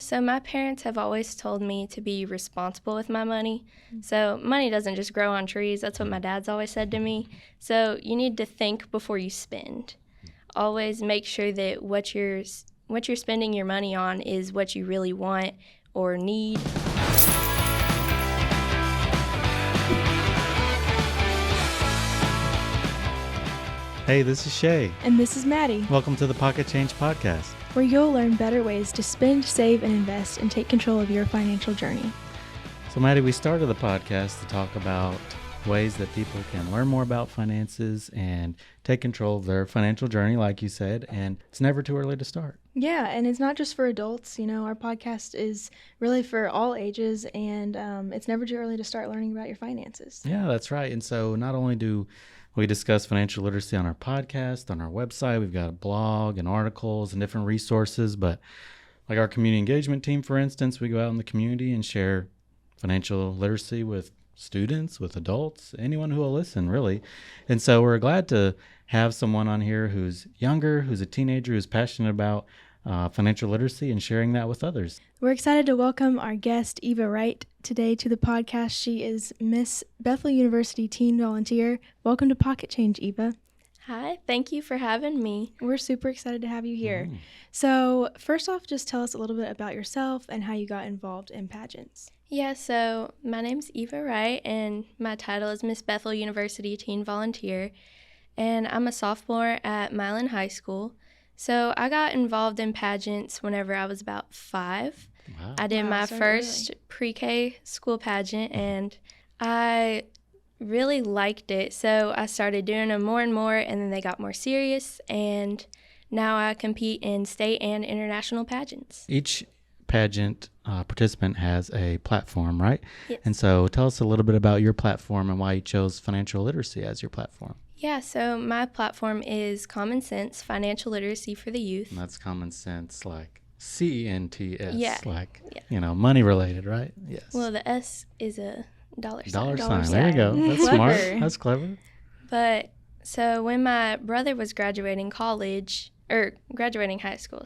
So my parents have always told me to be responsible with my money. So money doesn't just grow on trees. That's what my dad's always said to me. So you need to think before you spend. Always make sure that what you're spending your money on is what you really want or need. Hey, this is Shay. And this is Maddie, Welcome to the Pocket Change Podcast. where you'll learn better ways to spend, save, and invest and take control of your financial journey. So, Maddie, we started the podcast to talk about ways that people can learn more about finances and take control of their financial journey, like you said, and it's never too early to start. Yeah, and it's not just for adults. You know, our podcast is really for all ages, and it's never too early to start learning about your finances. Yeah, that's right. And so not only do we discuss financial literacy on our podcast, on our website, we've got a blog and articles and different resources, but like our community engagement team, for instance, we go out in the community and share financial literacy with students, with adults, anyone who will listen, really. And so we're glad to have someone on here who's younger, who's a teenager, who's passionate about financial literacy and sharing that with others. We're excited to welcome our guest, Eva Wright, today to the podcast. She is Miss Bethel University Teen Volunteer. Welcome to Pocket Change, Eva. Hi, thank you for having me. We're super excited to have you here. So first off, just tell us a little bit about yourself and how you got involved in pageants. Yeah, so my name's Eva Wright, and my title is Miss Bethel University Teen Volunteer, and I'm a sophomore at Milan High School. So I got involved in pageants whenever I was about 5. Wow. I did my so first early. pre-K school pageant, and I really liked it. So I started doing them more and more, and then they got more serious, and now I compete in state and international pageants. Each pageant participant has a platform, right? Yes. And so tell us a little bit about your platform and why you chose financial literacy as your platform. Yeah, so my platform is Common Sense Financial Literacy for the Youth. And that's common sense, like CENTS, Yeah, like, yeah. money related, right? Yes. Well, the S is a dollar sign. Dollar dollar sign. There you go. That's smart. Clever. That's clever. But so when my brother was graduating high school,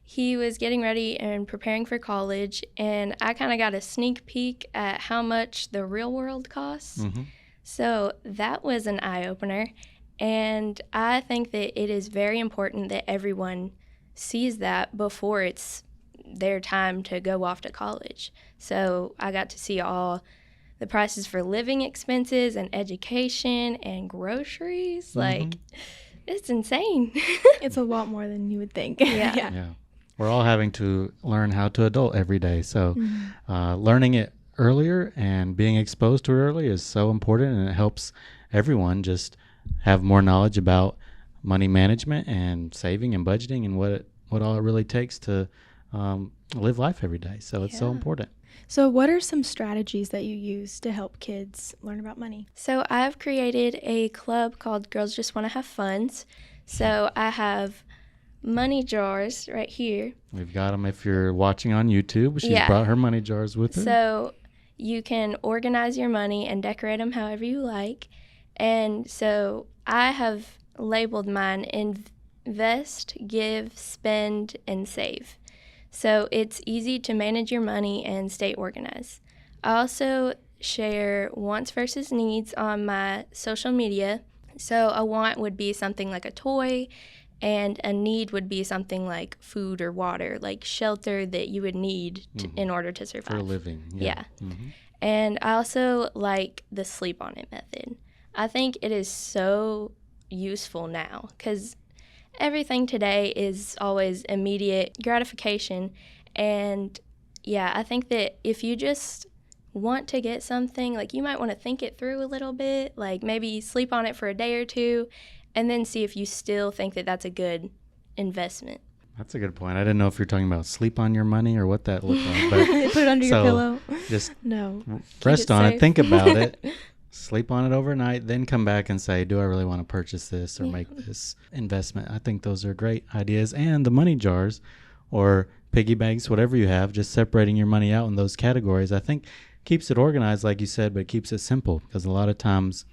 he was getting ready and preparing for college, and I kind of got a sneak peek at how much the real world costs. Mm-hmm. So that was an eye-opener, and I think that it is very important that everyone sees that before it's their time to go off to college. So I got to see all the prices for living expenses and education and groceries. Like, it's insane. It's a lot more than you would think. Yeah. Yeah. We're all having to learn how to adult every day. So learning it earlier and being exposed to it early is so important, and it helps everyone just have more knowledge about money management and saving and budgeting and what all it really takes to live life every day. So it's so important. So what are some strategies that you use to help kids learn about money? So I've created a club called Girls Just Want to Have Funds. So I have money jars right here. We've got them if you're watching on YouTube. She's Yeah. brought her money jars with her. So you can organize your money and decorate them however you like. And so I have labeled mine invest, give, spend, and save. So it's easy to manage your money and stay organized. I also share wants versus needs on my social media. So a want would be something like a toy, and a need would be something like food or water, like shelter that you would need in order to survive. For a living. Yeah. Mm-hmm. And I also like the sleep on it method. I think it is so useful now because everything today is always immediate gratification. And yeah, I think that if you just want to get something, like you might want to think it through a little bit, like maybe sleep on it for a day or two, and then see if you still think that that's a good investment. That's a good point. I didn't know if you're talking about sleep on your money or what that looked like. But Put it under your pillow. Just No. it rest on it, safe. think about it, sleep on it overnight, then come back and say, do I really want to purchase this or make this investment? I think those are great ideas. And the money jars or piggy banks, whatever you have, just separating your money out in those categories, I think keeps it organized, like you said, but keeps it simple, because a lot of times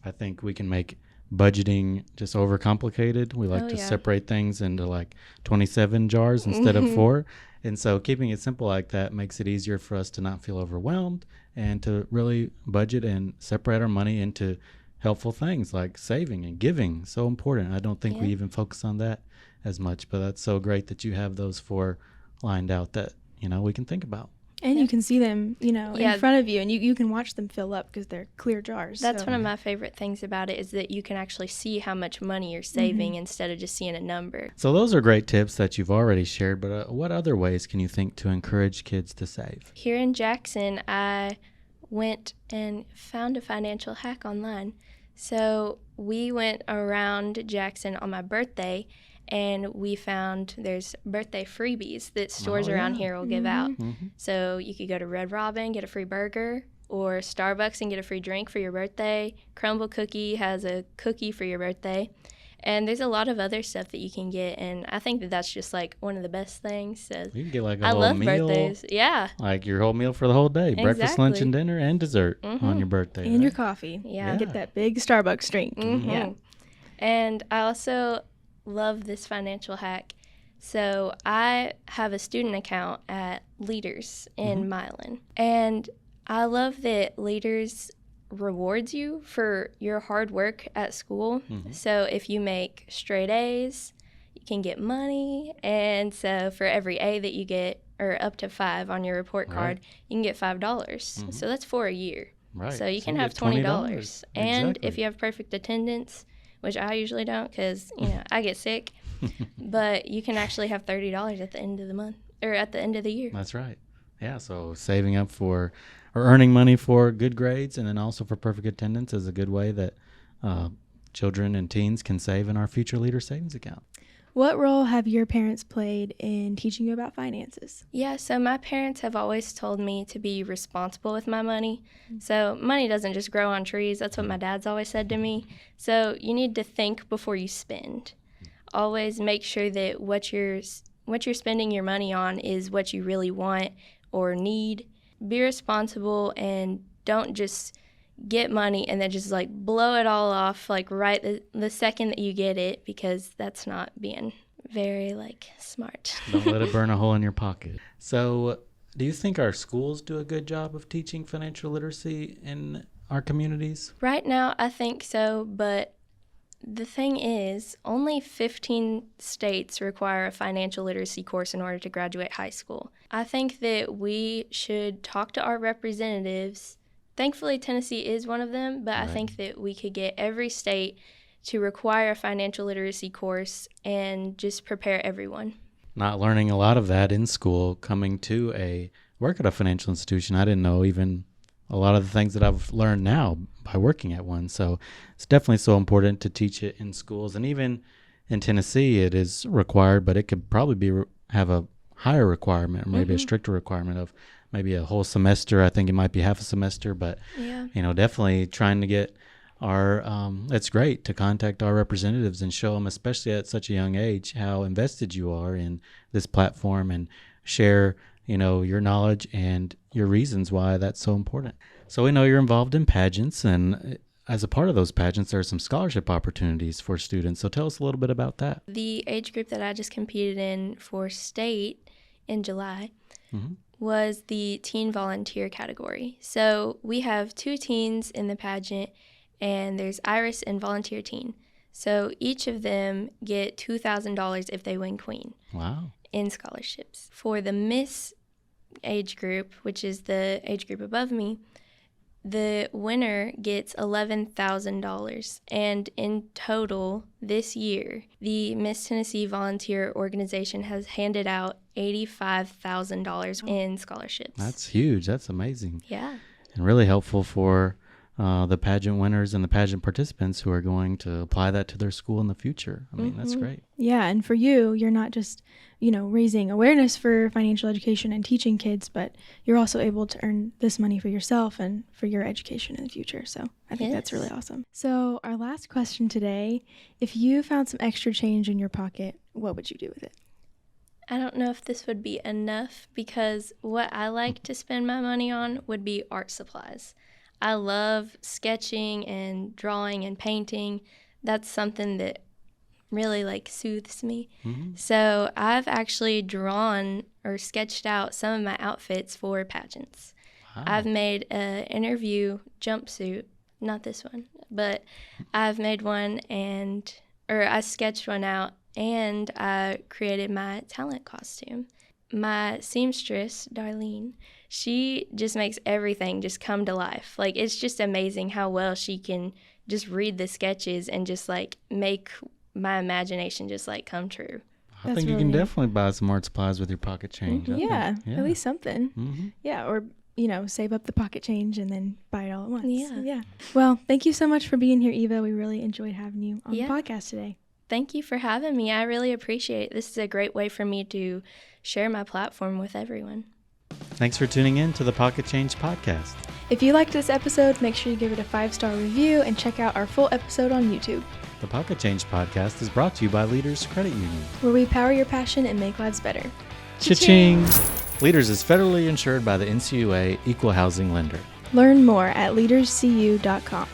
I think we can make budgeting just overcomplicated. We like to separate things into like 27 jars instead of 4. And so keeping it simple like that makes it easier for us to not feel overwhelmed and to really budget and separate our money into helpful things like saving and giving. So important. I don't think we even focus on that as much, but that's so great that you have those 4 lined out that, we can think about. And you can see them, in front of you, and you can watch them fill up because they're clear jars. That's one of my favorite things about it is that you can actually see how much money you're saving instead of just seeing a number. So those are great tips that you've already shared, but what other ways can you think to encourage kids to save? Here in Jackson, I went and found a financial hack online. So we went around Jackson on my birthday, and we found there's birthday freebies that stores around here will give out. So you could go to Red Robin, get a free burger, or Starbucks and get a free drink for your birthday. Crumble Cookie has a cookie for your birthday. And there's a lot of other stuff that you can get, and I think that that's just like one of the best things. So You can get like a I whole love meal. birthdays. Yeah. Like your whole meal for the whole day. Breakfast, lunch, and dinner, and dessert on your birthday. And your coffee. Yeah. Get that big Starbucks drink. Yeah. And I also love this financial hack. So I have a student account at Leaders in Milan. And I love that Leaders rewards you for your hard work at school. So if you make straight A's, you can get money. And so for every A that you get, or up to 5 on your report card, you can get $5. So that's for a year. Right. So you can have get $20. And Exactly. if you have perfect attendance, which I usually don't because, I get sick, but you can actually have $30 at the end of the month or at the end of the year. That's right. Yeah, so saving up for or earning money for good grades and then also for perfect attendance is a good way that children and teens can save in our future leader savings account. What role have your parents played in teaching you about finances? Yeah, so my parents have always told me to be responsible with my money. So money doesn't just grow on trees. That's what my dad's always said to me. So you need to think before you spend. Always make sure that what you're spending your money on is what you really want or need. Be responsible and don't just get money and then just like blow it all off like right the second that you get it, because that's not being very like smart. Don't let it burn a hole in your pocket. So do you think our schools do a good job of teaching financial literacy in our communities? Right now I think so, but the thing is only 15 states require a financial literacy course in order to graduate high school. I think that we should talk to our representatives. Thankfully, Tennessee is one of them, but I think that we could get every state to require a financial literacy course and just prepare everyone. Not learning a lot of that in school, coming to work at a financial institution, I didn't know even a lot of the things that I've learned now by working at one. So it's definitely so important to teach it in schools. And even in Tennessee, it is required, but it could probably have a higher requirement, or maybe a stricter requirement of maybe a whole semester. I think it might be half a semester, but definitely trying to get it's great to contact our representatives and show them, especially at such a young age, how invested you are in this platform and share, your knowledge and your reasons why that's so important. So we know you're involved in pageants, and as a part of those pageants, there are some scholarship opportunities for students. So tell us a little bit about that. The age group that I just competed in for state in July was the teen volunteer category. So we have 2 teens in the pageant, and there's Iris and volunteer teen. So each of them get $2,000 if they win queen. Wow. In scholarships. For the Miss age group, which is the age group above me, the winner gets $11,000. And in total, this year, the Miss Tennessee Volunteer Organization has handed out $85,000 in scholarships. That's huge. That's amazing. Yeah. And really helpful for the pageant winners and the pageant participants who are going to apply that to their school in the future. I mean, that's great. Yeah, and for you, you're not just, raising awareness for financial education and teaching kids, but you're also able to earn this money for yourself and for your education in the future. So I think that's really awesome. So our last question today, if you found some extra change in your pocket, what would you do with it? I don't know if this would be enough, because what I like to spend my money on would be art supplies. I love sketching and drawing and painting. That's something that really like soothes me. Mm-hmm. So I've actually drawn or sketched out some of my outfits for pageants. Wow. I've made an interview jumpsuit, not this one, but I've made one or I sketched one out, and I created my talent costume. My seamstress, Darlene, she just makes everything just come to life. Like, it's just amazing how well she can just read the sketches and just like make my imagination just like come true. I That's think you really can neat. definitely buy some art supplies with your pocket change. I think. Yeah, Yeah. at least something. Mm-hmm. Yeah, or save up the pocket change and then buy it all at once. Yeah. Well, thank you so much for being here, Eva. We really enjoyed having you on Yeah. the podcast today. Thank you for having me. I really appreciate it. This is a great way for me to share my platform with everyone. Thanks for tuning in to the Pocket Change podcast. If you liked this episode, make sure you give it a 5-star review and check out our full episode on YouTube, The Pocket Change podcast is brought to you by Leaders Credit Union. where we power your passion and make lives better. Cha-ching! Leaders is federally insured by the NCUA Equal Housing Lender. Learn more at leaderscu.com.